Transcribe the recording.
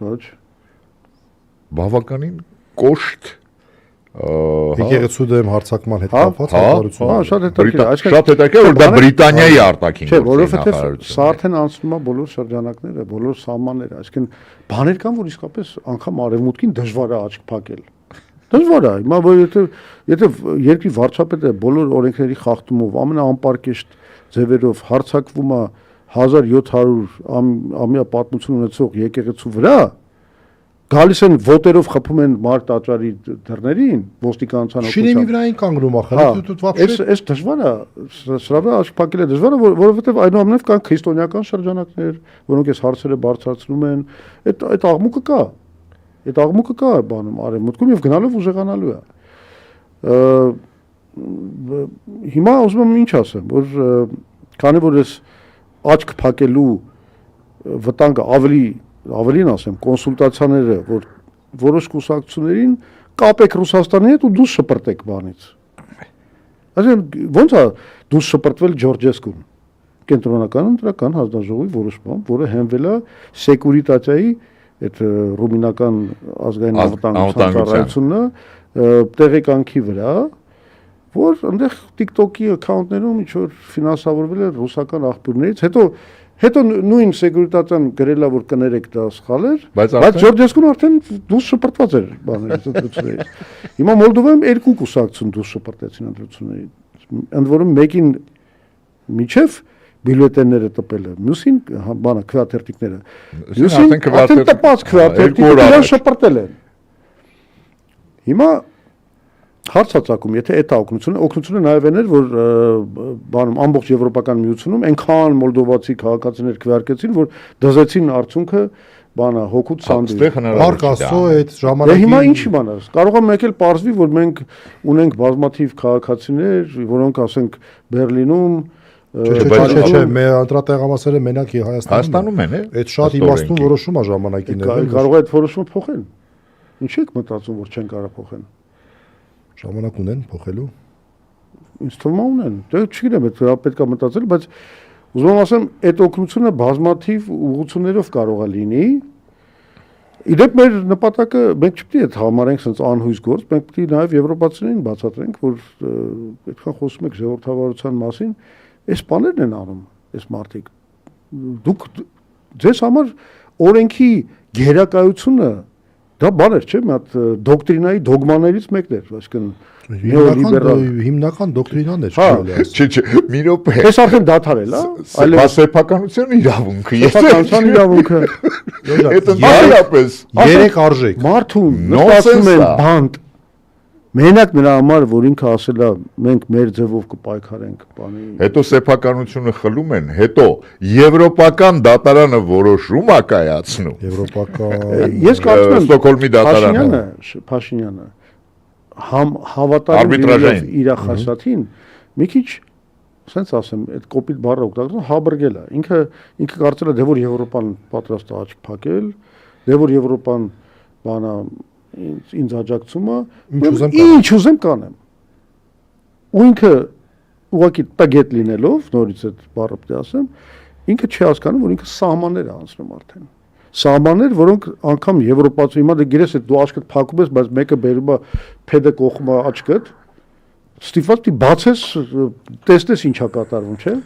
Ոչ։ Բավականին կոշտ Եկեղեցու դեմ հարձակման հետ կապված շատ հետաքրքիր է, շատ հետաքրքիր որ դա Բրիտանիայի արտաքին Չէ, որովհետև սա արդեն անցնում է բոլոր շրջանակները, բոլոր սահմանները, այսինքն բաներ կան, որ իսկապես անգամ արևմուտքին դժվար է աչք փակել։ Դժվար է, հիմա որ եթե երկրի վարչապետը բոլոր օրենքների խախտումով ամենաանպարկեշտ ձևերով հարձակվում է 1700 ամյա պատմություն ունեցող եկեղեցու վրա, գալիս են ոտերով խփում են մարդ աճարի դռներին, ոստիկանության Շիրեմի վրային կանգնում Այս դժվար է, սրա վրա աչք փակելը դժվար է, որովհետև այնուամենայնիվ կան քրիստոնեական շրջանակներ, որոնք այս հարցերը բարձրացնում են, այդ աղմուկը կա։ Այդ աղմուկը կա բանում արևմուտքում եւ գնալով ուժեղանալու է։ Հիմա ուզում եմ ինչ ասեմ, որ քանի որ այս աչք փակելու վտանգը ավելին ասեմ, կոնսուլտացիաները, որ որոշ կուսակցություններին կապեք Ռուսաստանի հետ ու դուրս շպրտեք բանից։ Այսինքն ո՞նց է դուրս շպրտվել Ջորջեսկուն, կենտրոնական ընտրական հանձնաժողովի որոշմամբ, որը հենվել է սեկուրիտատիայի այդ ռումինական ազգային անվտանգության ծառայությունն տեղեկանքի վրա, որ այնտեղ TikTok-ի account-ներում ինչ որ ֆինանսավորվել է ռուսական աղբյուրներից, հետո նույն սեկուրիտատիան գրելա որ կներեք դա սխալ էր, բայց Ջորջեսկուն արդեն դուրս շպրտված էր բաներից ընտրություններից։ Հիմա Մոլդովայում երկու կուսակցություն դուրս շպրտեցին ընտրություններից, ընդ որում մեկին միջև բյուլետենները տպել է, մյուսին բանը քվեաթերթիկները։ Մյուսին արդեն տպած քվեաթերթիկները շպրտել են։ Հիմա հարցածակում, եթե այդ օգնությունը նաև էր, որ բանում ամբողջ եվրոպական միությունում այնքան մոլդովացի քաղաքացիներ քվեարկեցին, որ դզեցին արդյունքը բանը հոգուց սանդվիչ։ Մարկ ասո այդ ժամանակի Հիմա ինչի բան է, կարող է մեկ էլ պարզվի, որ մենք ունենք բազմաթիվ քաղաքացիներ, որոնք ասենք Բերլինում Չէ, մեր ընտրատեղամասերը մենակ Հայաստանում են, այդ շատ իմաստուն որոշում է ժամանակին։ Կարող է այդ որոշումը փոխեն։ Ինչ եք մտածում, որ չեն կարող փոխեն։ Ժամանակ ունեն փոխելու։ Ինձ թվում է ունեն։ Դե չգիտեմ, դա պետք է մտածել, բայց ուզում եմ ասեմ, այդ օգնությունը բազմաթիվ ուղղություններով կարող է լինի։ Իդեպ մեր նպատակը մենք չպետք է այդ համարենք sense անհույս գործ, մենք պետք է նաև եվրոպացիներին բացատրենք, որ այդքան խոսում եք ժողովրդավարության մասին, այս բաներն են անում, այս մարդիկ։ Դուք ձեզ համար օրենքի գերակայությունը դա բաներ չէ, մի հատ դոկտրինայի դոգմաներից մեկն էր, այսինքն հիմնական դոկտրինան էր, չէ, մի րոպե։ Այս արդեն դադարել է, այլ սեփականության իրավունքը, սեփականության իրավունքը։ Այդ ընդհանրապես երեք արժեք։ Մարդուն նպաստում են բանտ։ Մենակ նրա համար, որ ինքը ասել է, մենք մեր ձևով կպայքարենք բանի։ Հետո սեփականությունը խլում են, հետո եվրոպական դատարանը որոշում է կայացնում։ Եվրոպական Ես կարծում եմ Ստոկհոլմի դատարանը Փաշինյանը հավատարիմ իր խասաթին մի քիչ սենց ասեմ, այդ կոպիտ բառը օգտագործում հաբրգել է։ Ինքը կարծել է դե որ Եվրոպան պատրաստ է աչք փակել, դե որ Եվրոպան բանա ինձ աջակցում է, ինչ ուզեմ կանեմ։ Ու ինքը ուղղակի տագետ լինելով, նորից այդ բառը պետք է ասեմ, ինքը չի հասկանում, որ ինքը սահմաններ է անցնում արդեն։ Սահմաններ, որոնք անգամ եվրոպացու հիմա դե գիրես այդ դու աչքդ փակում ես, բայց մեկը բերում է փեդը կողում է աչքդ, ստիպված պիտի բացես, տեսնես ինչա կատարվում, չէ՞։